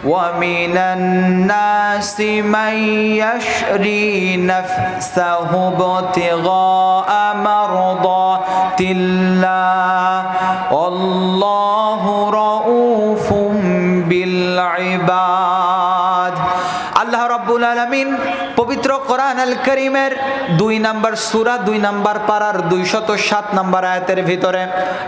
ومن الناس من يشري نفسه ابتغاء مرضات الله والله رؤوف بالعباد আল্লাহ রাব্বুল আলামিন পবিত্র কোরআন আল কারীমের 2 নম্বর সূরা 2 নম্বর পারার 207 নম্বর আয়াতের ভিতরে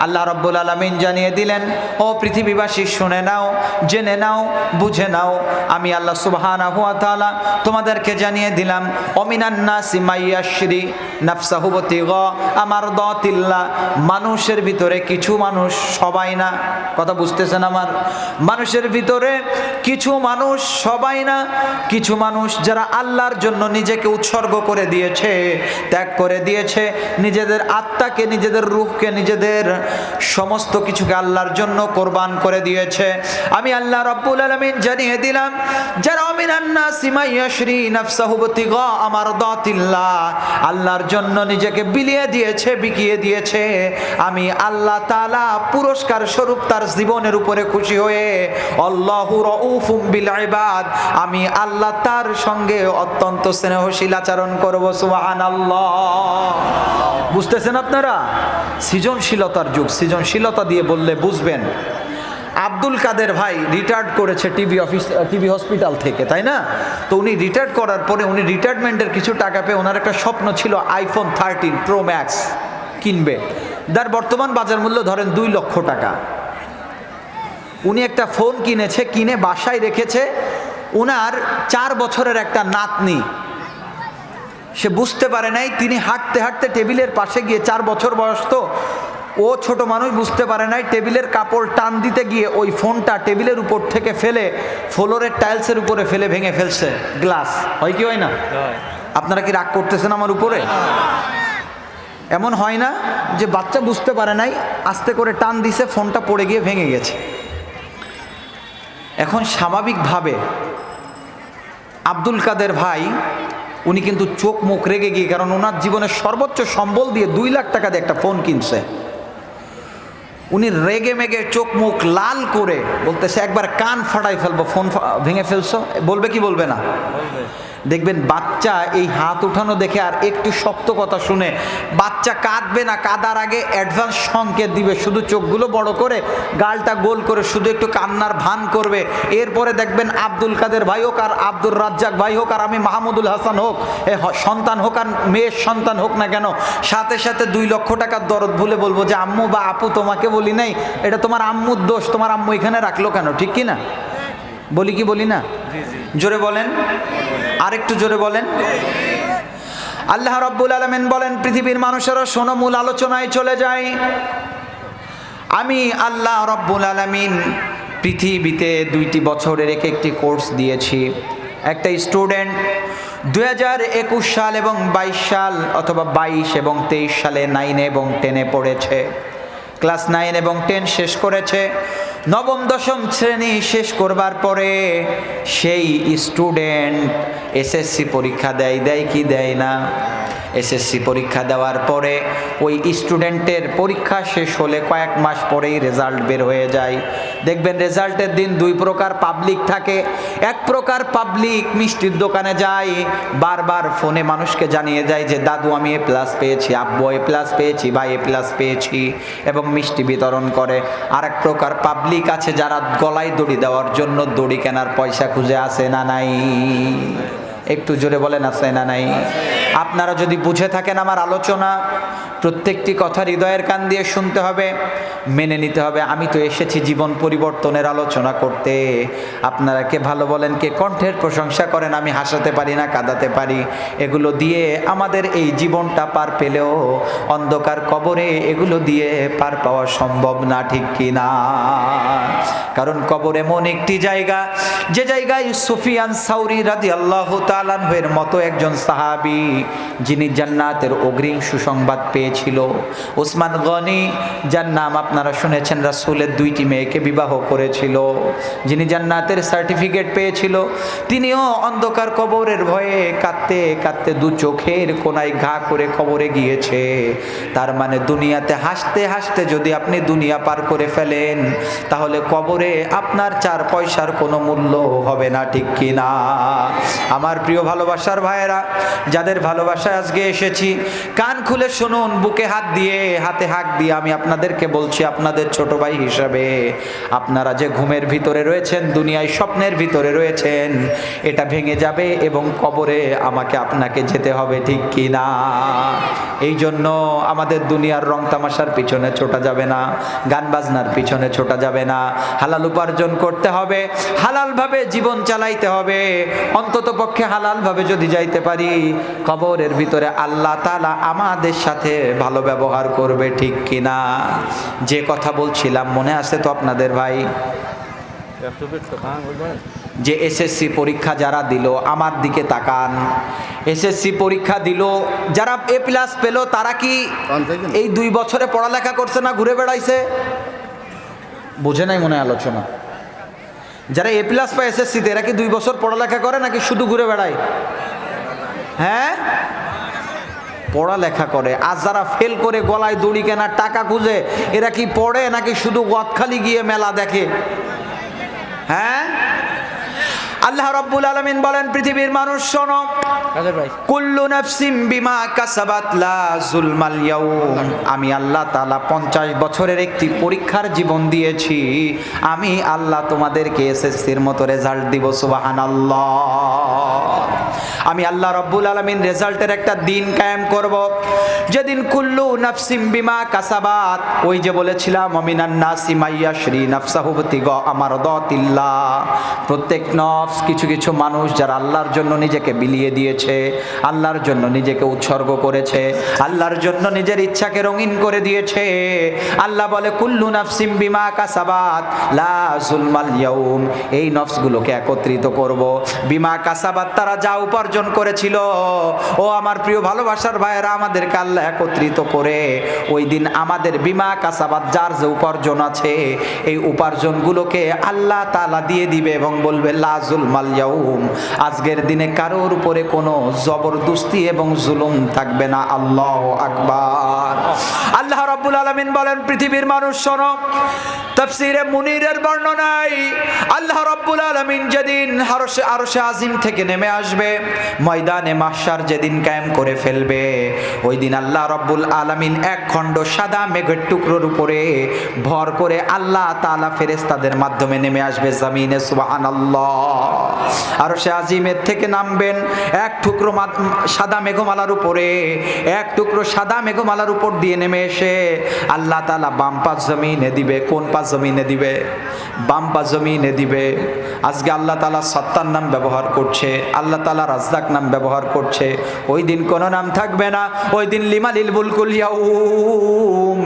আল্লাহ রাব্বুল আলামিন জানিয়ে দিলেন, ও পৃথিবীবাসী শুনে নাও, জেনে নাও, বুঝে নাও, আমি আল্লাহ সুবহানাহু ওয়া তাআলা তোমাদেরকে জানিয়ে দিলাম, অমিনান নাসি মাইয়াশরি নাফসাহু বিতিগা আমারদাতিল্লাহ, মানুষের ভিতরে কিছু মানুষ, সবাই না, কথা বুঝতেছেন আমার, মানুষের ভিতরে কিছু মানুষ, সবাই না, কিছু মানুষ যারা আল্লাহর জন্য নিজেকে উৎসর্গ করে দিয়েছে, ত্যাগ করে দিয়েছে, নিজেদের আত্মাকে, নিজেদের রূহকে, নিজেদের সমস্ত কিছুকে আল্লাহর জন্য কোরবান করে দিয়েছে। আমি আল্লাহ রাব্বুল আলামিন জানিয়ে দিলাম, যারা মিনান নাসি মাইয়াশরি নাফসাহু বিতিগা আমারদাতিল্লাহ, আল্লাহর জন্য নিজেকে বিলিয়ে দিয়েছে, বিকিয়ে দিয়েছে, আমি আল্লাহ তাআলা পুরস্কার স্বরূপ তার জীবনের উপরে খুশি হয়ে আল্লাহু রাউফুম বিল ইবাদ, আমি আল্লাহ তার সঙ্গে অত্যন্ত স্নেহশীল আচরণ করব। সুবহানাল্লাহ। বুঝতেছেন আপনারা? সৃজনশীলতার যুগ, সৃজনশীলতা দিয়ে বললে বুঝবেন। আব্দুল কাদের ভাই রিটায়ার্ড করেছে টিবি হসপিটাল থেকে, তাই না? তো উনি রিটায়ার্ড করার পরে উনি রিটায়ারমেন্টের কিছু টাকা পেয়ে ওনার একটা স্বপ্ন ছিল আইফোন 13 প্রো ম্যাক্স কিনবে, যার বর্তমান বাজার মূল্য ধরেন 2 লক্ষ টাকা। উনি একটা ফোন কিনেছে, কিনে বাসায় রেখেছে। উনার 4 বছরের একটা নাতনি, সে বুঝতে পারে নাই, তিনি হাঁটতে হাঁটতে টেবিলের পাশে গিয়ে, 4 বছর বয়স তো, ও ছোট মানুষ, বুঝতে পারে নাই, টেবিলের কাপড় টান দিতে গিয়ে ওই ফোনটা টেবিলের উপর থেকে ফেলে ফ্লোরের টাইলসের উপরে ফেলে ভেঙে ফেলছে গ্লাস। হয় কি হয় না? আপনারা কি রাগ করতেছেন আমার উপরে? এমন হয় না যে বাচ্চা বুঝতে পারে নাই, আস্তে করে টান দিছে, ফোনটা পড়ে গিয়ে ভেঙে গেছে। এখন স্বাভাবিকভাবে আব্দুল কাদের ভাই উনি কিন্তু চোখ মুখ রেগে গিয়ে, কারণ ওনার জীবনের সর্বোচ্চ সম্বল দিয়ে 2 লাখ টাকা দিয়ে একটা ফোন কিনছে, উনি রেগে মেগে চোখ মুখ লাল করে বলতেছে একবার কান ফাটাই ফেলবো, ফোন ভেঙে ফেলছো। বলবে কি বলবে না? দেখবেন বাচ্চা এই হাত উঠানো দেখে আর একটু শক্ত কথা শুনে বাচ্চা কাঁদবে না, কাঁদার আগে অ্যাডভান্স সংকেত দিবে, শুধু চোখগুলো বড় করে, গালটা গোল করে শুধু একটু কান্নার ভান করবে। এরপরে দেখবেন আব্দুল কাদের ভাই হোক আর আব্দুর রাজ্জাক ভাই হোক আর আমি মাহমুদুল হাসান হোক, সন্তান হোক আর মেয়ের সন্তান হোক না কেন, সাথে সাথে 2 লক্ষ টাকার দরদ ভুলে বলবো যে আম্মু বা আপু তোমাকে বলি নাই, এটা তোমার আম্মুর দোষ, তোমার আম্মু এখানে রাখলো কেন? ঠিক কি না? বলি কি বলি না? জোরে বলেন, আরেকটু জোরে বলেন। আল্লাহ রাব্বুল আলামিন বলেন, পৃথিবীর মানুষেরা শোনো, মূল আলোচনায় চলে যায়। আমি আল্লাহ রাব্বুল আলামিন পৃথিবীতে 2টি বছরের একটি কোর্স দিয়েছি। একটা স্টুডেন্ট 2021 সাল এবং 22 সাল অথবা 22 এবং 23 সালে 9 এবং 10-এ পড়েছে, ক্লাস 9 এবং 10 শেষ করেছে। নবম দশম শ্রেণী শেষ করবার পরে সেই স্টুডেন্ট এসএসসি পরীক্ষা দেয় কি দেয় না? এসএসসি পরীক্ষা দেওয়ার পরে ওই স্টুডেন্টের পরীক্ষা শেষ হলে কয়েক মাস পরেই রেজাল্ট বের হয়ে যায়। দেখবেন রেজাল্টের দিন 2 প্রকার পাবলিক থাকে। এক প্রকার পাবলিক মিষ্টির দোকানে যায়, বারবার ফোনে মানুষকে জানিয়ে যায় যে দাদু আমি A+ পেয়েছি, আব্বু A+ পেয়েছি, ভাই A+ পেয়েছি, এবং মিষ্টি বিতরণ করে। আরেক প্রকার পাবলিক আছে যারা গলায় দড়ি দেওয়ার জন্য দড়ি কেনার পয়সা খুঁজে আসে না নাই? একটু জোরে বলেন, আছে না নাই? আপনারা যদি বুঝে থাকেন আমার আলোচনা, প্রত্যেকটি কথা হৃদয়ের কান দিয়ে শুনতে হবে, মেনে নিতে হবে। আমি তো এসেছি জীবন পরিবর্তনের আলোচনা করতে। আপনারা কে ভালো বলেন, কে কণ্ঠের প্রশংসা করেন, আমি হাসাতে পারি না, কাঁদাতে পারি। এগুলো দিয়ে আমাদের এই জীবনটা পার পেলেও অন্ধকার কবরে এগুলো দিয়ে পার পাওয়া সম্ভব না, ঠিক কি না? কারণ কবর এমন একটি জায়গা, যে জায়গায় সুফিয়ান সাউরি রাদিয়াল্লাহু তাআলা আনহুর মতো একজন সাহাবী, যিনি জান্নাতের অগ্রিম সুসংবাদ পেয়েছিল, ওসমান গনি, যার নাম আপনারা শুনেছেন, রাসূলের 2টি মেয়েকে বিবাহ করেছিল, যিনি জান্নাতের সার্টিফিকেট পেয়েছিল, তিনিও অন্ধকার কবরের ভয়ে কাঁদতে কাঁদতে 2 চোখের কোনায় ঘা করে কবরে গিয়েছে। তার মানে দুনিয়াতে হাসতে হাসতে যদি আপনি দুনিয়া পার করে ফেলেন, তাহলে কবরে আপনার 4 পয়সার কোনো মূল্য হবে না, ঠিক কি না? আমার প্রিয় ভালোবাসার ভাইয়েরা, যাদের ভালোবাসায় আজকে এসেছি, কান খুলে শুনুন, বুকে হাত দিয়ে, হাতে হাত দিয়ে আমি আপনাদেরকে বলছি, আপনাদের ছোট ভাই হিসাবে, আপনারা যে ঘুমের ভিতরে রয়েছেন, দুনিয়ায় স্বপ্নের ভিতরে রয়েছেন, এটা ভেঙে যাবে এবং কবরে আমাকে আপনাকে যেতে হবে, ঠিক কি না? এই জন্য আমাদের দুনিয়ার রং তামাশার পিছনে ছোটা যাবে না, গান বাজনার পিছনে ছোটা যাবে না, হালাল উপার্জন করতে হবে, হালালভাবে জীবন চালাইতে হবে। অন্তত পক্ষে হালালভাবে যদি যাইতে পারি, কবরের ভিতরে আল্লাহ তাআলা আমাদের সাথে ভালো ব্যবহার করবে, ঠিক কি না? যে কথা বলছিলাম মনে আছে তো আপনাদের ভাই, যে এসএসসি পরীক্ষা যারা দিল, আমার দিকে তাকান, এসএসসি পরীক্ষা দিল যারা A+ পেল, তারা কি এই 2 বছরে পড়ালেখা করছে না ঘুরে বেড়াইছে? বুঝে নাই মনে আলোচনা। যারা A+ পায় এসএসসিতে, এরা কি 2 বছর পড়ালেখা করে নাকি শুধু ঘুরে বেড়ায়? হ্যাঁ, পড়ালেখা করে। আর যারা ফেল করে গলায় দড়ি কেনার টাকা খুঁজে, এরা কি পড়ে নাকি শুধু গদখালি গিয়ে মেলা দেখে? হ্যাঁ, আল্লাহ রাব্বুল আলামিন বলেন, পৃথিবীর মানুষ শোনো, কুল্লু নাফসিম বিমা কাসাবাত লা যুলমাল ইয়াউম। আমি আল্লাহ তাআলা 50 বছরের একটি পরীক্ষার জীবন দিয়েছি, আমি আল্লাহ তোমাদেরকে এসএসসির মতো রেজাল্ট দিব। সুবহানাল্লাহ। আমি আল্লাহ রাব্বুল আলামিন রেজাল্টের একটা দিন কায়েম করব, যেদিন কুল্লু নাফসিম বিমা কাসাবাত, ওই যে বলেছিলাম, মিনান নাসি মাইয়াশরি নাফসাহু বিতিগা আমারদাতিল্লাহ, প্রত্যেক নফস, কিছু কিছু মানুষ যারা আল্লাহর জন্য নিজেকে বিলিয়ে দিয়েছে, আল্লাহর জন্য নিজেকে উৎসর্গ করেছে, আল্লাহর জন্য নিজের ইচ্ছাকে রঙিন করে দিয়েছে। আল্লাহ বলে, কুল্লু নাফসিম বিমা কাসাবাত লা যুলমাল ইয়াউম, এই নফসগুলোকে একত্রিত করব। বিমা কাসাবাত, তারা যা উপার্জন করেছিল, ও আমার প্রিয় ভালোবাসার ভাইয়েরা, আমাদেরকে আল্লাহ একত্রিত করে ওই দিন আমাদের বিমা কাসাবাত, যার যে উপার্জন আছে, এই উপার্জনগুলোকে আল্লাহ তাআলা দিয়ে দিবে এবং বলবে, লা যুলমাল ইয়াউম, আজকের দিনে কারোর উপরে কোনো জবরদস্তি এবং জুলুম থাকবে না। আল্লাহু আকবার। আল্লাহ রাব্বুল আলামিন বলেন, পৃথিবীর মানুষ শোনো, তাফসীরে মুনীরের বর্ণনায় আল্লাহ রাব্বুল আলামিন যেদিন আরশে আজিম থেকে নেমে আসবে, ময়দানে মাহশার যেদিন কায়েম করে ফেলবে, ওই দিন আল্লাহ রাব্বুল আলামিন এক খণ্ড সাদা মেঘের টুকরোর উপরে ভর করে আল্লাহ তাআলা ফেরেশতাদের মাধ্যমে নেমে আসবে জমিনে। সুবহানাল্লাহ। আরশে আজিমের থেকে নামবেন এক টুকরো সাদা মেঘমালার উপরে, এক টুকরো সাদা মেঘমালার উপর দিয়ে নেমে এসে আল্লাহ তাআলা বাম পাশ জমিনে দিবে। কোন পাশ জমিনে দিবে? বাম পাশ জমিনে দিবে। আজকে আল্লাহ তাআলা সত্তার নাম ব্যবহার করছে, আল্লাহ তাআলা রাজ্জাক নাম ব্যবহার করছে। ওই দিন কোনো নাম থাকবে না। ওই দিন লিমানিল মুলকুল ইয়াউম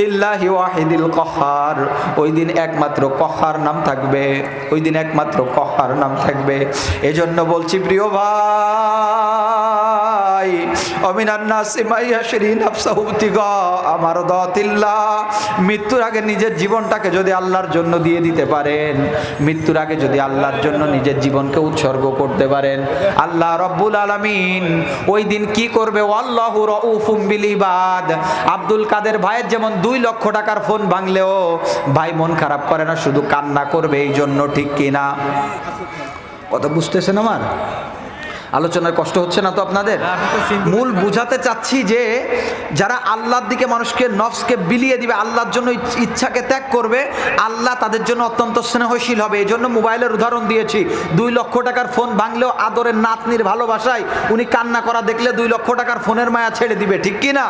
লিল্লাহি ওয়াহিদিল কাহ্হার, ওই দিন একমাত্র কহ্হার নাম থাকবে, ওই দিন একমাত্র কহ্হার নাম থাকবে। এজন্য বলছি প্রিয় ভাই, অমিনান নাসি মাইয়াশরি নাফসাহু বিতিগা আমারদাতিল্লাহ, মৃত্যুর আগে নিজের জীবনটাকে যদি আল্লাহর জন্য দিয়ে দিতে পারেন, মৃত্যুর আগে যদি আল্লাহর জন্য নিজের জীবনকে উৎসর্গ করতে পারেন, আল্লাহ রাব্বুল আলামিন ওই দিন কি করবে? আল্লাহু রাউফুম বিল ইবাদ। আব্দুল কাদের ভাইয়ের যেমন 2 লক্ষ টাকার ফোন ভাঙলেও ভাই মন খারাপ করে না, শুধু কান্না করবে। এই জন্য, ঠিক কিনা? কথা বুঝতেছেন আমার আলোচনার? কষ্ট হচ্ছে না তো আপনাদের? মূল বুঝাতে চাচ্ছি যে যারা আল্লাহর দিকে মানুষকে, নফসকে বিলিয়ে দিবে, আল্লাহর জন্য ইচ্ছাকে ত্যাগ করবে, আল্লাহ তাদের জন্য অত্যন্ত স্নেহশীল হবে। এই জন্য মোবাইলের উদাহরণ দিয়েছি। 2 লক্ষ টাকার ফোন ভাঙলেও আদরের নাতনির ভালোবাসায় উনি কান্না করা দেখলে 2 লক্ষ টাকার ফোনের মায়া ছেড়ে দিবে, ঠিক কি না?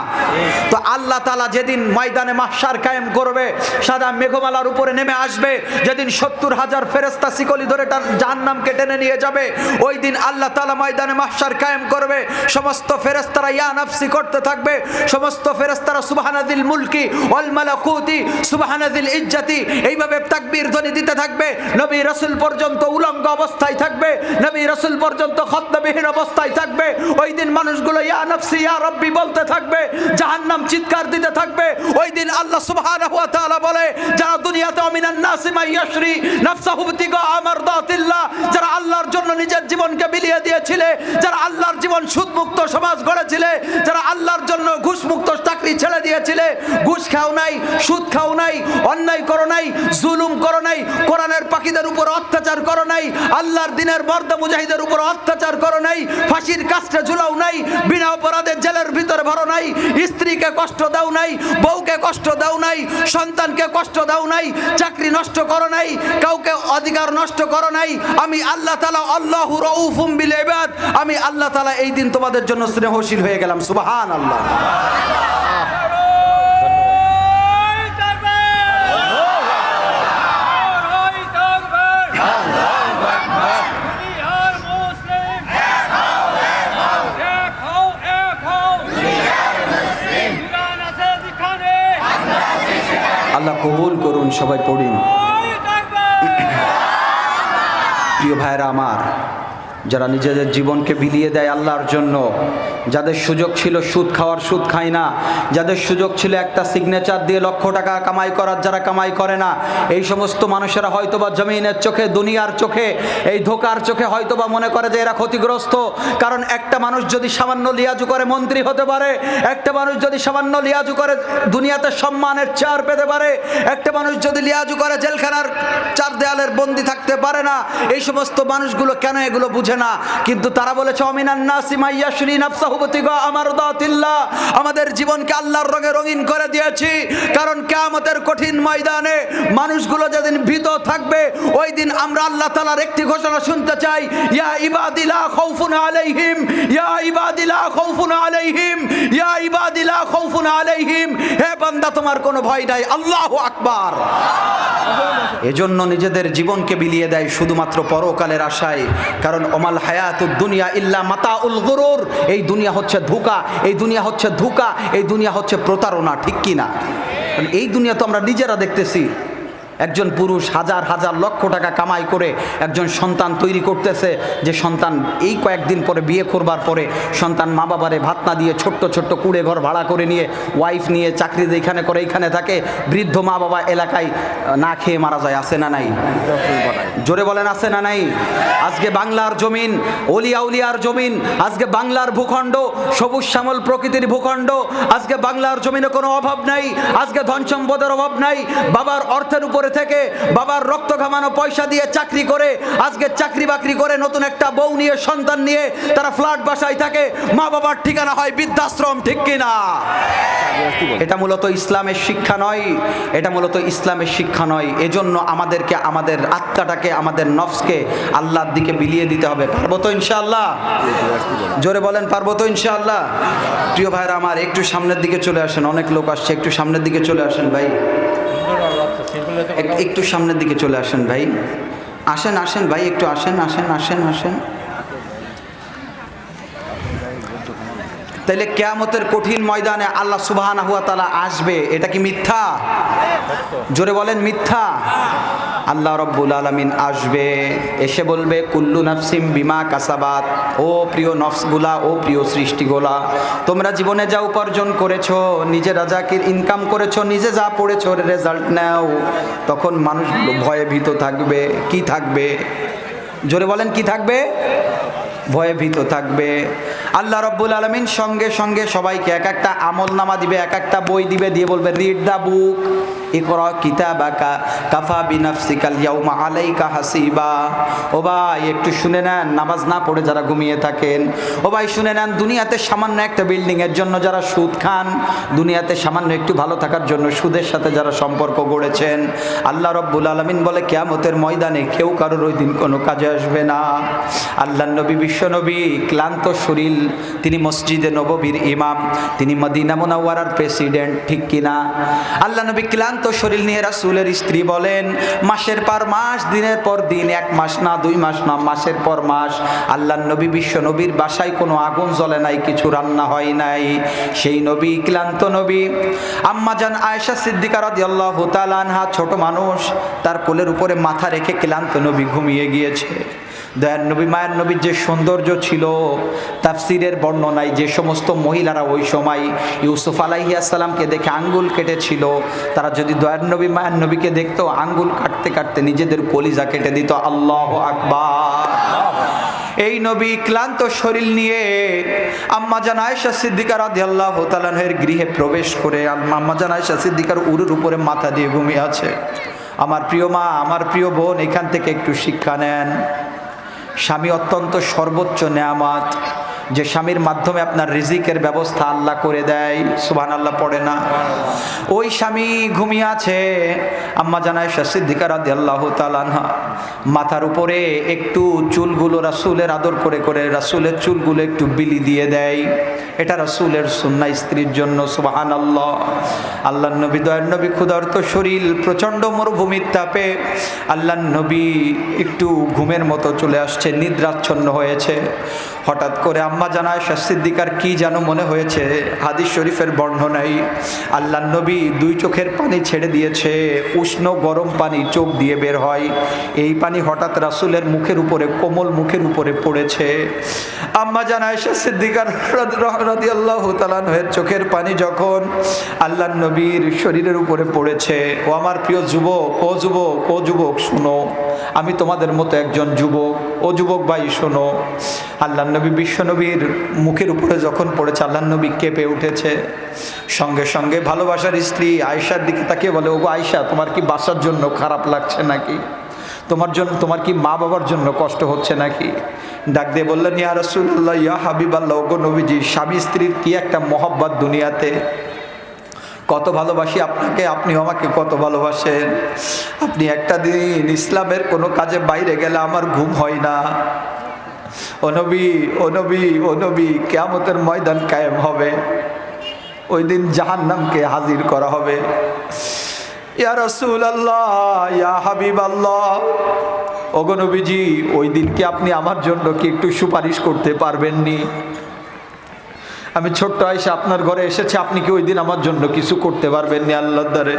তো আল্লাহ তাআলা যেদিন ময়দানে মাহশার কায়েম করবে, সাদা মেঘমালার উপরে নেমে আসবে, যেদিন 70,000 ফেরেশতা শিকলি ধরে জাহান্নামকে টেনে নিয়ে যাবে, ওই দিন আল্লাহ তাআলা ময়দানে মাহশার কায়েম করবে। সমস্ত ফেরেশতারা ইয়া নাফসি করতে থাকবে, সমস্ত ফেরেশতারা সুবহানাদিল মুলকি ওয়াল মালাকুতি সুবহানাদিল ইজ্জতি এইভাবে তাকবীর ধ্বনি দিতে থাকবে। নবী রাসূল পর্যন্ত উলঙ্গ অবস্থায় থাকবে, নবী রাসূল পর্যন্ত খতনাবিহীন অবস্থায় থাকবে। ওই দিন মানুষগুলো ইয়া নাফসি ইয়া রাব্বি বলতে থাকবে, জাহান্নাম চিৎকার দিতে থাকবে। ওই দিন আল্লাহ সুবহানাহু ওয়া তাআলা বলে, যারা দুনিয়াতে মিনান নাসি মাইয়াশরি নাফসাহু বিতিগা আমারদাতিল্লাহ, যারা আল্লাহর জন্য নিজের জীবনকে বিলিয়ে দিয়েছিলে, যারা আল্লাহর জীবন সুদমুক্ত সমাজ গড়েছিলে, যারা আল্লাহর জন্য ঘুষমুক্ত চাকরি ছেড়ে দিয়েছিলে, ঘুষ খাও নাই, সুদ খাও নাই, অন্যায় করো নাই, জুলুম করো নাই, কোরআনের পাখিদের উপর অত্যাচার করো নাই, আল্লাহর দিনের মর্দ মুজাহিদের উপর অত্যাচার করো নাই, ফাঁসির কাস্টে ঝুলাও নাই, বিনা অপরাধে জেলের ভিতরে ভরো নাই, স্ত্রীকে কষ্ট দাও নাই, বউকে কষ্ট দাও নাই, সন্তানকে কষ্ট দাও নাই, চাকরি নষ্ট করো নাই, কাউকে অধিকার নষ্ট করো নাই। আমি আল্লাহ তাআলা আল্লাহু রাউফুম বিল ইবাদ, আমি আল্লাহ তাআলা এই দিন তোমাদের জন্য স্নেহশীল হয়ে গেলাম। সুবহানাল্লাহ। আল্লাহ কবুল করুন, সবাই পড়ুন। প্রিয় ভাইরা আমার, যারা নিজেদের জীবনকে বিলিয়ে দেয় আল্লাহর জন্য, যাদের সুযোগ ছিল সুদ খাওয়ার, সুদ খায় না, যাদের সুযোগ ছিল একটা সিগনেচার দিয়ে লক্ষ টাকা কামাই করার, যারা কামাই করে না, এই সমস্ত মানুষেরা হয়তোবা জমিনের চোখে, দুনিয়ার চোখে, এই ধোকার চোখে হয়তোবা মনে করে যে এরা ক্ষতিগ্রস্ত। কারণ একটা মানুষ যদি সামান্য লিয়াজু করে মন্ত্রী হতে পারে, একটা মানুষ যদি সামান্য লিয়াজু করে দুনিয়াতে সম্মানের চেয়ার পেতে পারে, একটা মানুষ যদি লিয়াজু করে জেলখানার চার দেয়ালের বন্দি থাকতে পারে না। এই সমস্ত মানুষগুলো কেন এগুলো বুঝে না? কিন্তু তারা বলেছে অমিনান নাসি মাইয়াশরি নাফসাহু বিতিগা আমারদাতিল্লাহ, আমাদের জীবনকে আল্লাহর রঙে রঙিন করে দিয়েছি। কারণ কিয়ামতের কঠিন ময়দানে মানুষগুলো যেদিন ভীত থাকবে, ওই দিন আমরা আল্লাহ তাআলার একটি ঘোষণা শুনতে চাই, ইয়া ইবাদি লা খাউফুন আলাইহিম, ইয়া ইবাদি লা খাউফুন আলাইহিম, ইয়া ইবাদি লা খাউফুন আলাইহিম। হে বান্দা, তোমার কোনো ভয় নাই। আল্লাহু আকবার। এজন্য নিজেদের জীবনকে বিলিয়ে দেয় শুধুমাত্র পরকালের আশায়। কারণ ওমাল হায়াতুদ দুনিয়া ইল্লা মাতাউল গুরুর, এই দুনিয়া হচ্ছে ধোঁকা, এই দুনিয়া হচ্ছে ধোঁকা, এই দুনিয়া হচ্ছে প্রতারণা, ঠিক কি না? এই দুনিয়া তো আমরা নিজেরা দেখতেছি। একজন পুরুষ হাজার হাজার লক্ষ টাকা কামাই করে একজন সন্তান তৈরি করতেছে, যে সন্তান এই কয়েকদিন পরে বিয়ে করবার পরে সন্তান মা বাবারে ভাত না দিয়ে ছোট্ট ছোট্ট কুড়ে ঘর ভাড়া করে নিয়ে, ওয়াইফ নিয়ে চাকরি যেখানে করে এইখানে থাকে, বৃদ্ধ মা বাবা এলাকায় না খেয়ে মারা যায়। আছে না নাই? জোরে বলেন, আছে না নাই? আজকে বাংলার জমিন অলিয়া উলিয়ার জমিন, আজকে বাংলার ভূখণ্ড সবুজ শ্যামল প্রকৃতির ভূখণ্ড। আজকে বাংলার জমিনে কোনো অভাব নাই, আজকে ধন সম্পদের অভাব নাই। বাবার অর্থের উপরে থেকে, বাবার রক্ত ঘামানো পয়সা দিয়ে চাকরি করে, আজকে চাকরি বাকরি করে নতুন একটা বউ নিয়ে, সন্তান নিয়ে তারা ফ্ল্যাট বাসায় থাকে। মা বাবার ঠিকানা হয় বৃদ্ধাশ্রম, ঠিক কিনা? এটা মূলত ইসলামের শিক্ষা নয়, এটা মূলত ইসলামের শিক্ষা নয়। এজন্য আমাদেরকে আমাদের আত্মাটাকে, আমাদের নফসকে আল্লাহর দিকে বিলিয়ে দিতে হবে। পারবো তো ইনশাআল্লাহ? জোরে বলেন, পারবো তো ইনশাআল্লাহ? প্রিয় ভাইরা আমার, একটু সামনের দিকে চলে আসেন। অনেক লোক আসছে, একটু সামনের দিকে চলে আসেন ভাই, একটু সামনের দিকে চলে আসেন ভাই। আসেন আসেন ভাই, একটু আসেন আসেন আসেন আসেন। তাইলে কিয়ামতের কঠিন ময়দানে আল্লাহ সুবহানাহু ওয়া তাআলা আসবে, এটা কি মিথ্যা? জোরে বলেন, মিথ্যা? আল্লাহ রব্বুল আলামিন আসবে, এসে বলবে কুল্লু নাফসিম বিমা কাসাবাত। ও প্রিয় নফসগুলা, ও প্রিয় সৃষ্টিগুলা, তোমরা জীবনে যা উপার্জন করেছো, নিজেরা যা ইনকাম করেছো, নিজে যা পড়েছো, রেজাল্ট নাও। তখন মানুষগুলো ভয়ে ভীত থাকবে। কি থাকবে? জোরে বলেন, কি থাকবে? ভয়ে ভীত থাকবে। আল্লাহ রব্বুল আলামিন সঙ্গে সঙ্গে সবাইকে এক একটা আমল নামা দিবে, এক একটা বই দিবে, দিয়ে বলবে রিড দ্য বুক, ইকরা কিতাবাকা কাফা বিনাফসিকাল ইয়াউমা আলাইকা হাসিবা। ও ভাই একটু শুনে নেন, নামাজ না পড়ে যারা ঘুমিয়ে থাকেন, ও ভাই শুনে নেন, দুনিয়াতে সামান্য একটা বিল্ডিং এর জন্য যারা সুদ খান, দুনিয়াতে সামান্য একটু ভালো থাকার জন্য সুদের সাথে যারা সম্পর্ক গড়েছেন, আল্লাহ রব্বুল আলামিন বলে কিয়ামতের ময়দানে কেউ কারোর ওই দিন কোনো কাজে আসবে না। আল্লাহর নবী, বিশ্ব নবী, ক্লান্ত শরীর, তিনি মসজিদে নববীর ইমাম, তিনি মদিনা মুনাওয়ারার প্রেসিডেন্ট, ঠিক কিনা? আল্লাহ নবী ক্লান্ত শরীর নিয়ে রাসূলের স্ত্রী বলেন, মাসের পর মাস, দিনের পর দিন, 1 মাস না 2 মাস না, মাসের পর মাস আল্লাহর নবী, বিশ্ব নবীর বাসায় কোনো আগুন জ্বলে নাই, কিছু রান্না হয় নাই। সেই নবী, ক্লান্ত নবী, আম্মা জান আয়েশা সিদ্দিকা রাদিয়াল্লাহু তাআলা আনহা, ছোট মানুষ, তার কোলের উপরে মাথা রেখে ক্লান্ত নবী ঘুমিয়ে গিয়েছে। দয়ার নবী, মায়ের নবীর যে সৌন্দর্য ছিল, তাফসিরের বর্ণনায় যে সমস্ত মহিলারা ওই সময় ইউসুফ আলাইহিস সালামকে দেখে আঙ্গুল কেটেছিল, তারা যদি দয়ার নবী, মায়ের নবীকে দেখতো, আঙ্গুল কাটতে কাটতে নিজেদের কলিজা কেটে দিত। আল্লাহু আকবার। এই নবী ক্লান্ত শরীর নিয়ে আম্মা জান আয়েশা সিদ্দিকা রাদিয়াল্লাহু তাআলা আনহার গৃহে প্রবেশ করে আম্মা জান আয়েশা সিদ্দিকার উরুর উপরে মাথা দিয়ে ঘুমিয়ে আছে। আমার প্রিয় মা, আমার প্রিয় বোন, এখান থেকে একটু শিক্ষা নেন। স্বামী অত্যন্ত সর্বোচ্চ নেয়ামত, যে স্বামীর মাধ্যমে আপনার রিজিকের ব্যবস্থা আল্লাহ করে দেয়। সুবহানাল্লাহ পড়ে না? ওই স্বামী ঘুমিয়ে আছে। আম্মা জান আয়েশা সিদ্দিকা রাদিয়াল্লাহু তাআলা আনহা মাথার উপরে একটু চুলগুলো রাসূলের আদর করে করে রাসূলের চুলগুলো একটু বিলি দিয়ে দেয়। এটা রাসূলের সুন্নাহ স্ত্রীর জন্য। সুবহানাল্লাহ। আল্লাহর নবী, দয়ার নবী ক্ষুধার্ত শরীর, প্রচণ্ড মরুভূমির তাপে আল্লাহর নবী একটু ঘুমের মতো চলে আসছে, নিদ্রাচ্ছন্ন হয়েছে। হঠাৎ করে আম্মা জান আয়েশা সিদ্দিকার কি যেন মনে হয়েছে, হাদিস শরীফের বর্ণনায় আল্লাহর নবী দুই চোখের পানি ছেড়ে দিয়েছে, উষ্ণ গরম পানি চোখ দিয়ে বের হয়। এই পানি হঠাৎ রাসূলের মুখের উপরে, কোমল মুখের উপরে পড়েছে। আম্মা জান আয়েশা সিদ্দিকার রাদিয়াল্লাহু তাআলা আনহার চোখের পানি যখন আল্লাহর নবীর শরীরের উপরে পড়েছে, ও আমার প্রিয় যুবক, ও যুবক, ও যুবক শোনো, আমি তোমাদের মতো একজন যুবক। ও যুবক ভাই শোনো, আল্লাহর নবী বিশ্ব নবীর মুখের উপরে যখন পড়েছে, আল্লাহর নবী কেঁপে উঠেছে। সঙ্গে সঙ্গে ভালোবাসার স্ত্রী আয়েশার দিকে তাকিয়ে বলে, ওগো আয়েশা, তোমার কি বাসার জন্য খারাপ লাগছে নাকি? তোমার কি মা বাবার জন্য কষ্ট হচ্ছে নাকি? ডাক দিয়ে বললেন, ইয়া রাসূলুল্লাহ, ইয়া হাবিবাল্লাহ, ওগো নবীজি, স্বামী স্ত্রীর কি একটা মহব্বত দুনিয়াতে। কত ভালোবাসি আপনাকে, আপনি আমাকে কত ভালোবাসেন। আপনি একটা দিন ইসলামের কোনো কাজে বাইরে গেলে আমার ঘুম হয় না। ও নবী, ও নবী, ও নবী, কিয়ামতের ময়দান কায়েম হবে, ওই দিন জাহান্নামকে হাজির করা হবে। ইয়া রাসূলুল্লাহ, ইয়া হাবিবাল্লাহ, ওগো নবীজি, ওই দিন কি আপনি আমার জন্য কি একটু সুপারিশ করতে পারবেননি? আমি ছোট্ট আয়েশা আপনার ঘরে এসেছি, আপনি কি ওই দিন আমার জন্য কিছু করতে পারবেননি আল্লাহর দ্বারে?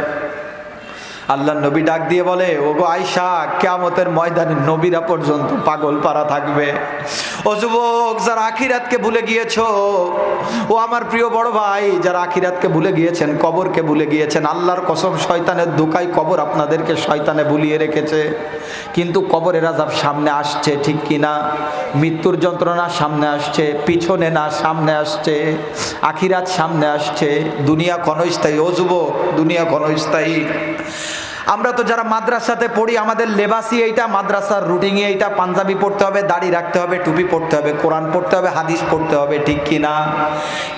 আল্লাহর নবী ডাক দিয়ে বলে, ওগো আয়েশা, কিয়ামতের ময়দানে নবীরা পর্যন্ত পাগল পারা থাকবে। ও যুবক, যারা আখিরাতকে ভুলে গিয়েছো, ও আমার প্রিয় বড় ভাই, যারা আখিরাতকে ভুলে গিয়েছেন, কবরকে ভুলে গিয়েছেন, আল্লাহর কসম, শয়তানের ধোঁকায় কবর আপনাদেরকে শয়তানে ভুলিয়ে রেখেছে। কিন্তু কবরের আযাব সামনে আসছে, ঠিক কিনা? মৃত্যুর যন্ত্রণা সামনে আসছে, পিছনে না, সামনে আসছে। আখিরাত সামনে আসছে। দুনিয়া ক্ষণস্থায়ী। ও যুবক, দুনিয়া ক্ষণস্থায়ী। আমরা তো যারা মাদ্রাসাতে পড়ি, আমাদের লেবাসই এইটা, মাদ্রাসার রুটিনে এইটা, পাঞ্জাবি পড়তে হবে, দাড়ি রাখতে হবে, টুপি পড়তে হবে, কোরআন পড়তে হবে, হাদিস পড়তে হবে, ঠিক কিনা?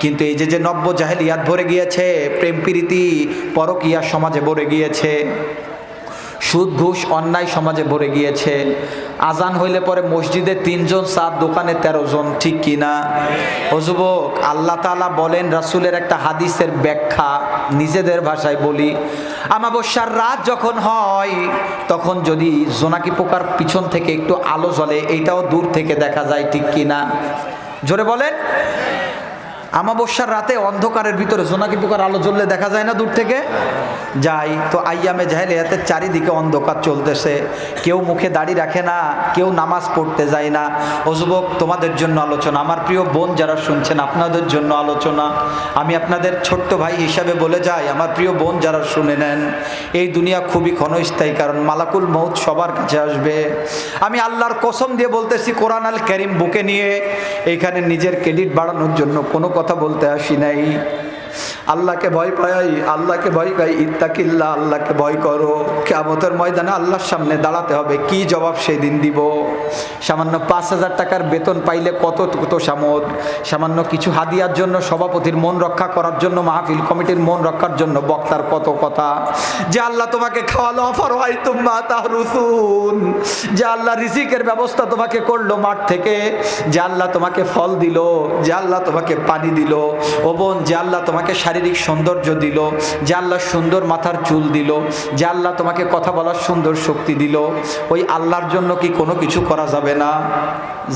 কিন্তু এই যে নব্য জাহেলিয়াত ভরে গিয়েছে, প্রেম প্রীতি পরকীয়া সমাজে ভরে গিয়েছে, সুদ ঘুষ অন্যায় সমাজে ভরে গিয়েছে। আজান হইলে পরে মসজিদে 3 জন, 4 দোকানে 13 জন, ঠিক কিনা? ও যুবক, আল্লাহ তাআলা বলেন, রাসূলের একটা হাদিসের ব্যাখ্যা নিজেদের ভাষায় বলি, আমাবস্যার রাত যখন হয়, তখন যদি জোনাকি পোকার পিছন থেকে একটু আলো জ্বলে, এইটাও দূর থেকে দেখা যায়, ঠিক কিনা? জোরে বলেন। আমাবস্যার রাতে অন্ধকারের ভিতরে জোনাকি পোকার আলো জ্বললে দেখা যায় না দূর থেকে? যাই তো। আইয়ামে জাহেলিয়াতের চারিদিকে অন্ধকার চলতেছে, কেউ মুখে দাড়ি রাখে না, কেউ নামাজ পড়তে যায় না। ও যুবক, তোমাদের জন্য আলোচনা। আমার প্রিয় বোন যারা শুনছেন, আপনাদের জন্য আলোচনা। আমি আপনাদের ছোট্ট ভাই হিসাবে বলে যাই, আমার প্রিয় বোন যারা শুনে নেন, এই দুনিয়া খুবই ক্ষণস্থায়ী, কারণ মালাকুল মউত সবার কাছে আসবে। আমি আল্লাহর কসম দিয়ে বলতেছি, কোরআন আল কারীম বুকে নিয়ে এইখানে নিজের ক্রেডিট বাড়ানোর জন্য কোনো কথা বলতে আসি নাই। আল্লাহকে ভয় পাই, আল্লাহকে ভয় পাই, ইত্তাকিল্লাহ, আল্লাহকে ভয় করো। কিয়ামতের ময়দানে আল্লাহর সামনে দাঁড়াতে হবে, কি জবাব সেই দিন দিব? সামান্য 5,000 টাকার বেতন পাইলে কত সামদ, সামান্য কিছু হাদিয়ার জন্য, সভাপতির মন রক্ষা করার জন্য, মাহফিল কমিটির মন রক্ষার জন্য বক্তার কত কথা। যে আল্লাহ তোমাকে খাওয়ালো, আফারাআইতুম মা তাহরুসুন, যে আল্লাহ রিজিকের ব্যবস্থা তোমাকে করলো মাঠ থেকে, যে আল্লাহ তোমাকে ফল দিল, যে আল্লাহ তোমাকে পানি দিল। ও বোন, যে আল্লাহ তোমাকে শারীরিক সৌন্দর্য দিল, যে আল্লাহ সুন্দর মাথার চুল দিল, যে আল্লাহ তোমাকে কথা বলার সুন্দর শক্তি দিল, ওই আল্লাহর জন্য কি কোনো কিছু করা যাবে না?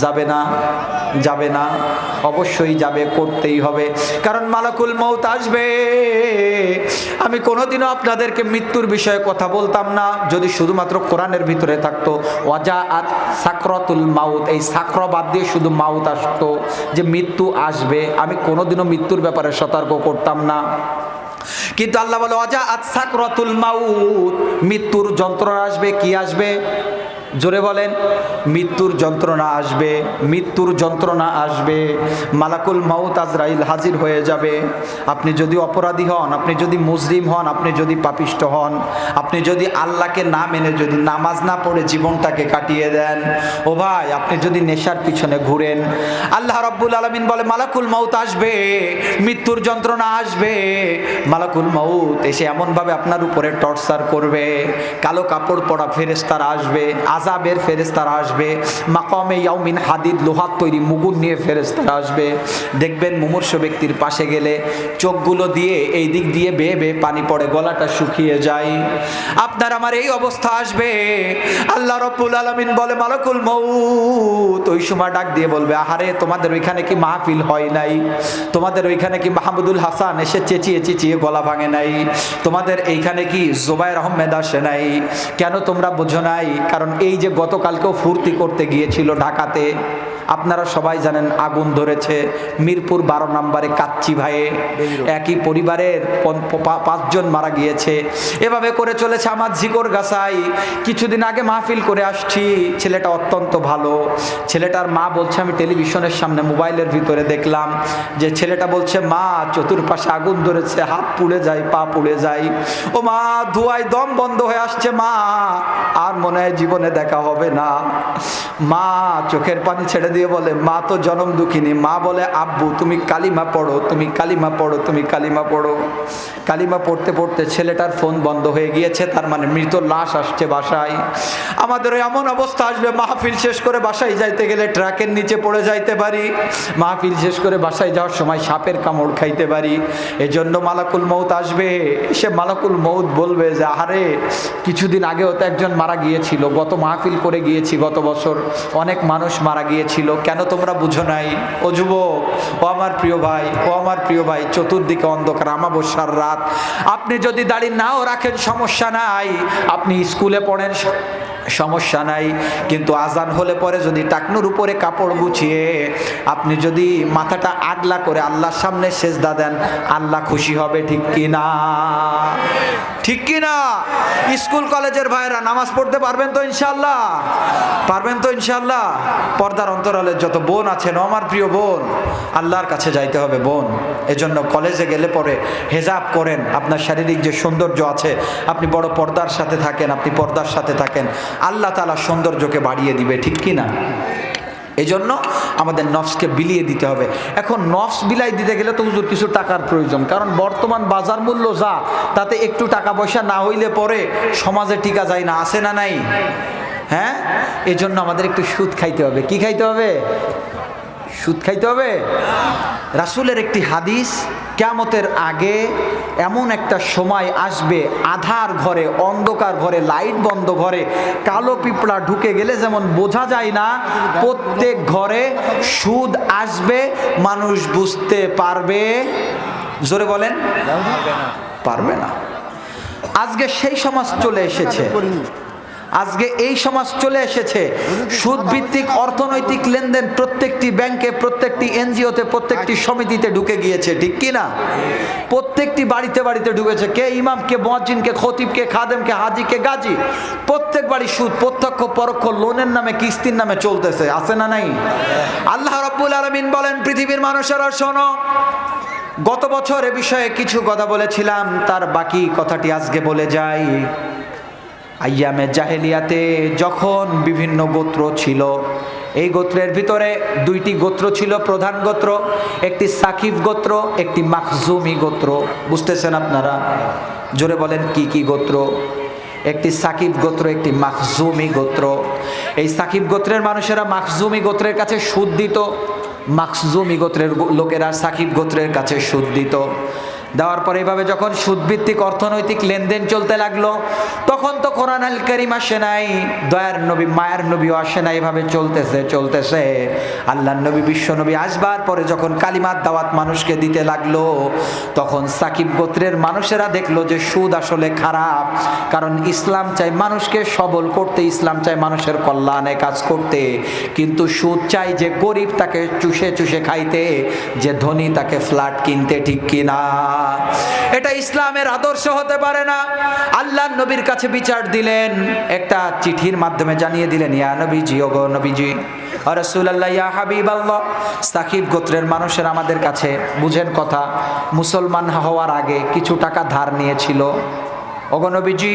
যাবে না? যাবে না? অবশ্যই যাবে, করতেই হবে, কারণ মালাকুল মউত আসবে। আমি কোনোদিনও আপনাদেরকে মৃত্যুর বিষয়ে কথা বলতাম না যদি শুধুমাত্র কোরআনের ভিতরে থাকতো ওয়াজাআত সাকরাতুল মাউত, এই সাকরা বাদ দিয়ে শুধু মাউত আসতো, যে মৃত্যু আসবে। আমি কোনোদিনও মৃত্যুর ব্যাপারে সতর্ক করতাম না। কিন্তু আল্লাহ বলে ওয়াজাআত সাকরাতুল মাউত, মৃত্যুর যন্ত্রণা আসবে। কি আসবে? জোরে বলেন, মৃত্যুর যন্ত্রণা আসবে, মৃত্যুর যন্ত্রণা আসবে, মালাকুল মাউত আজরাইল হাজির হয়ে যাবে। আপনি যদি অপরাধী হন, আপনি যদি মুজরিম হন, আপনি যদি পাপিষ্ট হন, আপনি যদি আল্লাহকে না মেনে যদি নামাজ না পড়ে জীবনটাকে কাটিয়ে দেন, ও ভাই আপনি যদি নেশার পিছনে ঘুরেন, আল্লাহ রাব্বুল আলামিন বলে মালাকুল মাউত আসবে, মৃত্যুর যন্ত্রণা আসবে। মালাকুল মাউত এসে এমনভাবে আপনার উপরে টর্চার করবে, কালো কাপড় পরা ফেরেশতারা আসবে, আযাবের ফেরেশতারা আসবে, মাকামে ইয়াউমিন হাদিদ লোহার তৈরি মুগুর নিয়ে ফেরেশতারা আসবে। দেখবেন মুমূর্ষু ব্যক্তির পাশে গেলে চোখগুলো দিয়ে এই দিক দিয়ে বেয়ে বেয়ে পানি পড়ে, গলাটা শুকিয়ে যায়। আপনার আমার এই অবস্থা আসবে। আল্লাহ রাব্বুল আলামিন বলে মালাকুল মাউত ওই সময় ডাক দিয়ে বলবে, আহারে তোমাদের ওইখানে কি মাহফিল হয় নাই? তোমাদের ওইখানে কি মাহমুদুল হাসান এসে চেঁচিয়ে চেঁচিয়ে গলা ভাঙে নাই? তোমাদের এইখানে কি জোবায়ের আহমেদ আসে নাই? কেন তোমরা বোঝো নাই? কারণ এই যে গতকালকেও ফুর্তি করতে গিয়েছিল ঢাকাতে, আপনারা সবাই জানেন আগুন ধরেছে মিরপুর 12 নম্বরে কাচ্চি ভাইয়ে, একই পরিবারের 5 জন মারা গিয়েছে। এভাবে করে চলেছে আমার ঝিকর গাছাই। কিছুদিন আগে মাহফিল করে আসছি, ছেলেটা অত্যন্ত ভালো। ছেলেটার মা বলছে, আমি টেলিভিশনের সামনে মোবাইলের ভিতরে দেখলাম যে ছেলেটা বলছে, মা চতুর্পাশে আগুন ধরেছে, হাত পুড়ে যায়, পা পুড়ে যায়, ও মা ধোঁয়ায় দম বন্ধ হয়ে আসছে, মা আর মনে হয় জীবনে দেখা হবে না। মা চোখের পানি ছেড়ে দিয়ে বলে, মা তো জনম দুঃখিনী। মা বলে, আব্বু তুমি কালিমা পড়ো, তুমি কালিমা পড়ো, তুমি কালিমা পড়ো। কালিমা পড়তে পড়তে ছেলেটার ফোন বন্ধ হয়ে গিয়েছে, তার মানে মৃত লাশ আসছে বাসায়। আমাদের এমন অবস্থা আসবে, মাহফিল শেষ করে বাসায় যাইতে গেলে ট্রাকের নিচে পড়ে যাইতে পারি, মাহফিল শেষ করে বাসায় যাওয়ার সময় সাপের কামড় খাইতে পারি। এজন্য মালাকুল মউত আসবে, সে মালাকুল মউত বলবে যে, আহারে কিছুদিন আগেও তো একজন মারা গিয়েছিল, গত মাহফিল করে গিয়েছি, গত বছর অনেক মানুষ মারা গিয়েছিল, কেন তোমরা বুঝো নাই? ও যুবক, ও আমার প্রিয় ভাই, ও আমার প্রিয় ভাই, চতুর্দিকে অন্ধকার, আমাবস্যার রাত। আপনি যদি দাড়ি নাও রাখেন সমস্যা নাই, আপনি স্কুলে পড়েন সমস্যা নাই, কিন্তু আজান হলে পরে যদি টাকনুর উপরে কাপড় গুছিয়ে আপনি যদি মাথাটা আগলা করে আল্লাহর সামনে সেজদা দেন, আল্লাহ খুশি হবে, ঠিক কি না? ঠিক কি না? স্কুল কলেজের ভাইরা নামাজ পড়তে পারবেন তো ইনশাআল্লাহ? পারবেন তো ইনশাআল্লাহ? পর্দার অন্তরালের যত বোন আছেন, আমার প্রিয় বোন, আল্লাহর কাছে যাইতে হবে বোন। এজন্য কলেজে গেলে পরে হেজাব করেন, আপনার শারীরিক যে সৌন্দর্য আছে, আপনি বড় পর্দার সাথে থাকেন, আপনি পর্দার সাথে থাকেন, আল্লাহ তাআলা সৌন্দর্যকে বাড়িয়ে দিবে, ঠিক কি না? এই জন্য আমাদের নফসকে বিলিয়ে দিতে হবে। এখন নফস বিলাই দিতে গেলে তো হুজুর কিছু টাকার প্রয়োজন, কারণ বর্তমান বাজার মূল্য যা, তাতে একটু টাকা পয়সা না হইলে পরে সমাজে টিকা যায় না, আছে না নাই? হ্যাঁ, এই জন্য আমাদের একটু সুদ খাইতে হবে। কি খাইতে হবে? সুদ খাইতে হবে। রাসূলের একটি হাদিস, কিয়ামতের আগে এমন একটা সময় আসবে, আধার ঘরে, অন্ধকার ঘরে, লাইট বন্ধ ঘরে কালো পিঁপড়া ঢুকে গেলে যেমন বোঝা যায় না, প্রত্যেক ঘরে সুদ আসবে, মানুষ বুঝতে পারবে, জোরে বলেন, পারবে না। আজকে সেই সমাজ চলে এসেছে, আজকে এই সমাজ চলে এসেছে। সুদ ভিত্তিক অর্থনৈতিক লেনদেন প্রত্যেকটি ব্যাংকে, প্রত্যেকটি এনজিওতে, প্রত্যেকটি সমিতিতে ঢুকে গিয়েছে, ঠিক কি না? প্রত্যেকটি বাড়িতে বাড়িতে ঢুকেছে। কে ইমাম, কে মুয়াজ্জিন, কে খতিব, কে খাদেম, কে হাজি, কে গাজী, প্রত্যেক বাড়ি সুদ, প্রত্যক্ষ পরোক্ষ, লোনের নামে, কিস্তির নামে চলতেছে, আছে না নাই? আল্লাহ রাব্বুল আলামিন বলেন, পৃথিবীর মানুষেরা শোনো, গত বছর এ বিষয়ে কিছু কথা বলেছিলাম, তার বাকি কথাটি আজকে বলে যাই। আইয়ামে জাহেলিয়াতে যখন বিভিন্ন গোত্র ছিল, এই গোত্রের ভিতরে 2টি গোত্র ছিল, প্রধান গোত্র, একটি সাকিব গোত্র, একটি মাখজুমি গোত্র। বুঝতেছেন আপনারা? জোরে বলেন, কি কি গোত্র? একটি সাকিব গোত্র, একটি মাখজুমি গোত্র। এই সাকিব গোত্রের মানুষেরা মাখজুমি গোত্রের কাছে সুদ দিত, মাখজুমি গোত্রের লোকেরা সাকিব গোত্রের কাছে সুদ দিত। দেওয়ার পরে এইভাবে যখন সুদভিত্তিক অর্থনৈতিক লেনদেন চলতে লাগলো, তখন তো কোরআন আল কারীম আসে নাই, দয়ার নবী, মায়ার নবীও আসে নাই। এইভাবে চলতেছে চলতেছে আল্লাহর নবী, বিশ্ব নবী আসবার পরে যখন কালিমার দাওয়াত মানুষকে দিতে লাগলো, তখন সাকিব গোত্রের মানুষেরা দেখলো যে সুদ আসলে খারাপ। কারণ ইসলাম চাই মানুষকে সবল করতে, ইসলাম চাই মানুষের কল্যাণে কাজ করতে, কিন্তু সুদ চাই যে গরিব তাকে চুষে চুষে খাইতে, যে ধনী তাকে ফ্ল্যাট কিনতে, ঠিক কিনা? এটা ইসলামের আদর্শ হতে পারে না। আল্লাহর নবীর কাছে বিচার দিলেন, একটা চিঠির মাধ্যমে জানিয়ে দিলেন, ইয়া নবীজি, ওগো নবীজি, রাসূলুল্লাহ, ইয়া হাবিবাল্লাহ, সাকিব গোত্রের মানুষের আমাদের কাছে, বুঝেন কথা, মুসলমান হওয়ার আগে কিছু টাকা ধার নিয়েছিল। ওগো নবীজি,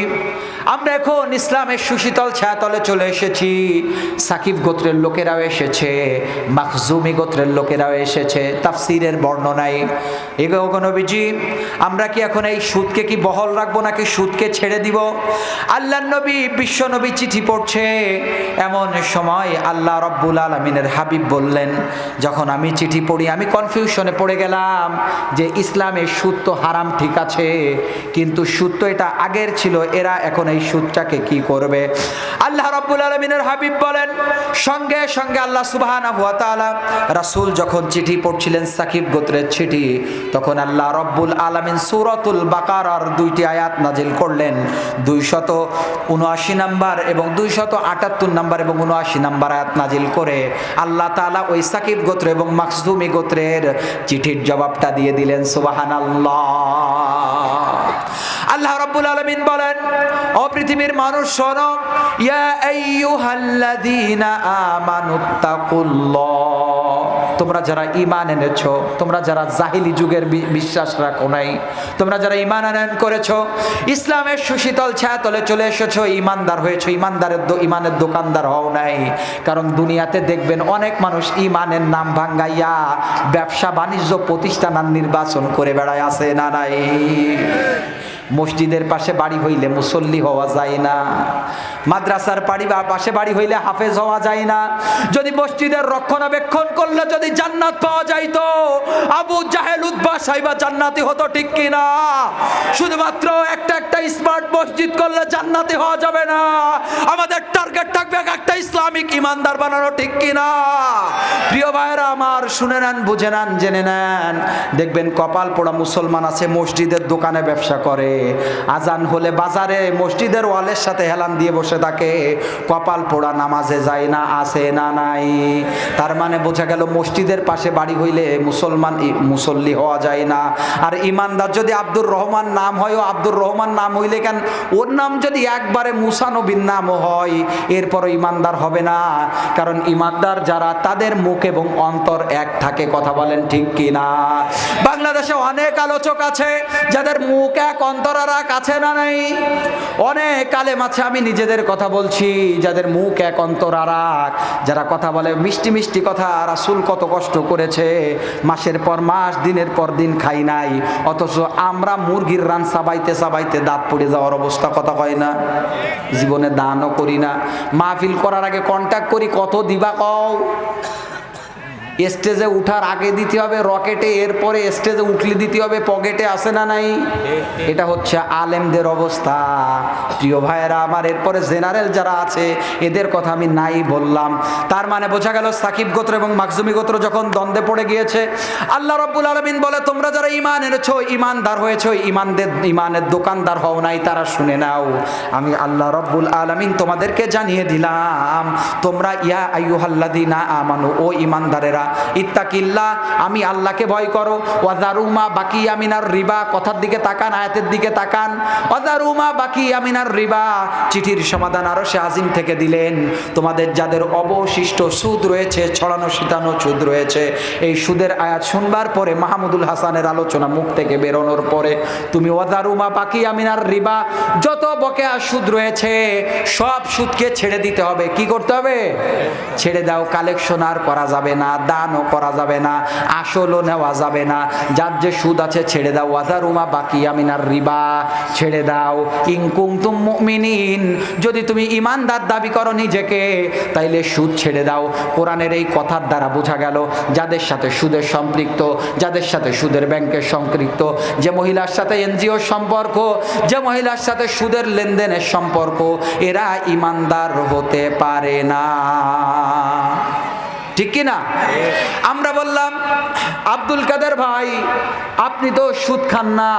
আমরা এখন ইসলামের সুশীতল ছায়াতলে চলে এসেছি। সাকিব গোত্রের লোকেরাও এসেছে, মাখজুমি গোত্রের লোকেরাও এসেছে, তাফসীরের বর্ণনায়। ওগো নবীজি, আমরা কি এখন এই সুদকে কি বহাল রাখবো নাকি সুদকে ছেড়ে দিব? আল্লাহর নবী, বিশ্ব নবী চিঠি পড়ছে, এমন সময় আল্লাহ রব্বুল আলামিনের হাবিব বললেন, যখন আমি চিঠি পড়ি আমি কনফিউশনে পড়ে গেলাম যে ইসলামের সুদ তো হারাম, ঠিক আছে, কিন্তু সুদ তো এটা আগের ছিল, এরা এখন এই সুদটাকে কি করবে? আল্লাহ রাব্বুল আলামিনের হাবিব বলেন, সঙ্গে সঙ্গে আল্লাহ সুবহানাহু ওয়া তাআলা, রাসূল যখন চিঠি পড়ছিলেন সাকিব গোত্রের চিঠি, তখন আল্লাহ রাব্বুল আলামিন সূরাতুল বাকারার 2টি আয়াত নাজিল করলেন, 279 নম্বর এবং 278 নম্বর এবং 79 নম্বর আয়াত নাজিল করে আল্লাহ তাআলা ওই সাকিব গোত্র এবং মাখজুমি গোত্রের চিঠির জবাবটা দিয়ে দিলেন। সুবহানাল্লাহ। আল্লাহ রাব্বুল আলামিন বলেন, ও পৃথিবীর মানুষ শোনো, ইয়া আইয়ুহাল্লাযীনা আমানুত্তাকুল্লাহ, তোমরা যারা ঈমান এনেছো, তোমরা যারা জাহিলি যুগের বিশ্বাস রাখো নাই, তোমরা যারা ঈমান আনয়ন করেছো, ইসলামের সুশীতল ছায়াতলে চলে এসেছো, ঈমানদার হয়েছো, ঈমানের দোকানদার হও নাই। কারণ দুনিয়াতে দেখবেন অনেক মানুষ ঈমানের নাম ভাঙ্গাইয়া ব্যবসা বাণিজ্য প্রতিষ্ঠান নির্বাচন করে বেড়ায়, আছে না নাই? মসজিদের পাশে বাড়ি হইলে মুসল্লি হওয়া যায় না, মাদ্রাসার পাশে বাড়ি হইলে হাফেজ হওয়া যায় না। যদি মসজিদের রক্ষণাবেক্ষণ করলে যদি জান্নাত পাওয়া যাইতো, আবু জাহেল উতবা সাইবা জান্নাতি হতো, ঠিক কিনা? শুধুমাত্র একটা স্মার্ট মসজিদ করলে জান্নাতি হওয়া যাবে না, আমাদের টার্গেট থাকবে একটা ইসলামিক ইমানদার বানানো, ঠিক কিনা? প্রিয় ভাইরা আমার, শুনে নেন, বুঝে নেন, জেনে নেন, দেখবেন কপাল পোড়া মুসলমান আছে, মসজিদের দোকানে ব্যবসা করে, আজান হলে বাজারে মসজিদের ওয়ালের সাথে হেলান দিয়ে বসে থাকে, কপাল পোড়া নামাজে যায় না, আছে না নাই? তার মানে বোঝা গেল মসজিদের পাশে বাড়ি হইলে মুসল্লি হওয়া যায় না। আর ইমানদার যদি আব্দুর রহমান নাম হয়, ও আব্দুর রহমান নাম হইলে কেন, ওর নাম যদি একবারে মুসা নবীর নামও হয়, এরপরও ইমানদার হবে না। কারণ ইমানদার যারা, তাদের মুখ এবং অন্তর এক থাকে, কথা বলেন ঠিক কিনা? বাংলাদেশে অনেক আলোচক আছে যাদের মুখ এক অন্তর আর এক, আছে না নাই? অনেক আলেম আছে, আমি নিজেদের কথা বলছি, যাদের মুখ এক অন্তর আর এক, যারা কথা বলে মিষ্টি মিষ্টি কথা, রাসূল কত কষ্ট করেছে, মাসের পর মাস, দিনের পর দিন খাই নাই, অথচ আমরা মুরগির রান চাবাইতে চাবাইতে দাঁত পড়ে যাওয়ার অবস্থা, কথা কয় না? জীবনে দানও করি না, মাহফিল করার আগে কন্ট্যাক্ট করি, কত দিবা কও? স্টেজে উঠার আগে দিতে হবে রকেটে, এরপরে স্টেজে উঠলে দিতে হবে পকেটে, আছে না নাই? এটা হচ্ছে আলেমদের অবস্থা। প্রিয় ভাইয়েরা আমার, এরপরে জেনারেল যারা আছে এদের কথা আমি নাই বললাম। তার মানে বোঝা গেল সাকিব গোত্র এবং মাখজুমি গোত্র যখন দ্বন্দ্বে পড়ে গিয়েছে, আল্লাহ রাব্বুল আলামিন বলে, তোমরা যারা ঈমান এনেছো, ঈমানদার হয়েছো, ঈমানের দোকানদার হও নাই, তারা শুনে নাও, আমি আল্লাহ রাব্বুল আলামিন তোমাদেরকে জানিয়ে দিলাম, তোমরা ইয়া আইয়ুহাল্লাযীনা আমানু, ও ঈমানদারেরা, ইত্তাকিল্লাহ, আমি আল্লাহকে ভয় করো, ওয়াযারুমা বাকিয়া মিনার রিবা, কথার দিকে তাকান, আয়াতের দিকে তাকান, ওয়াযারুমা বাকিয়া মিনার রিবা, চিঠির সমাধান আরশে আজিম থেকে দিলেন, তোমাদের যাদের অবশিষ্ট সুদ রয়েছে, ছড়ানো ছিটানো সুদ রয়েছে, এই সুদের আয়াত শুনবার পরে, মাহমুদুল হাসানের আলোচনা মুখ থেকে বেরোনোর পরে, তুমি ওয়াযারুমা বাকিয়া মিনার রিবা, যত বকেয়া সুদ রয়েছে সব সুদকে ছেড়ে দিতে হবে। কি করতে হবে? ছেড়ে দাও। কালেকশন আর করা যাবে না, দানও করা যাবে না, আসলও নেওয়া যাবে না, যার যে সুদ আছে ছেড়ে দাও। ওয়াযারুমা বাকিয়া মিনার রিবা, ছেড়ে দাও। ইন কুনতুম মুমিনিন, যদি তুমি ইমানদার দাবি করো নিজেকে, তাইলে সুদ ছেড়ে দাও। কোরআনের এই কথার দ্বারা বোঝা গেল, যাদের সাথে সুদের সম্পৃক্ত, যাদের সাথে সুদের ব্যাংকের সম্পৃক্ত, যে মহিলার সাথে এনজিওর সম্পর্ক, যে মহিলার সাথে সুদের লেনদেনের সম্পর্ক, এরা ইমানদার হতে পারে না, ঠিক কি? কিনা? আমরা বললাম আব্দুল কাদের ভাই আপনি তো সুদ খান না,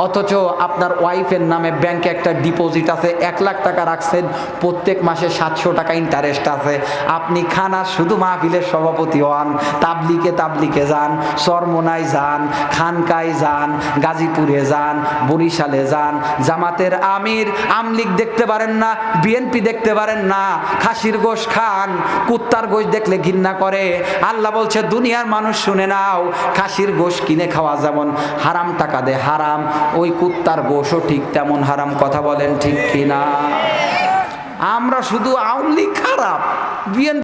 অথচ আপনার ওয়াইফের নামে ব্যাংকে একটা ডিপোজিট আছে, 1 লাখ টাকা রাখছেন, প্রত্যেক মাসে 700 টাকা ইন্টারেস্ট আছে। আপনি খান আর শুধু মাহফিলের সভাপতি হন, তাবলিকে যান, চরমোনায় যান, খানকায় যান, গাজীপুরে যান, বরিশালে যান, জামাতের আমির আমলিগ দেখতে পারেন না, বিএনপি দেখতে পারেন না, খাসির গোশ খান, কুত্তার গোশ দেখলে ঘৃণা করে। আল্লাহ বলছে দুনিয়ার মানুষ শুনে নাও, খাসির গোশ কিনে খাওয়া যেমন হারাম, টাকা দে হারাম, ওই কুত্তার গোশও ঠিক তেমন হারাম। কথা বলেন ঠিক কিনা? আমরা শুধু আওয়ামী লীগ খারাপ, বিএনপি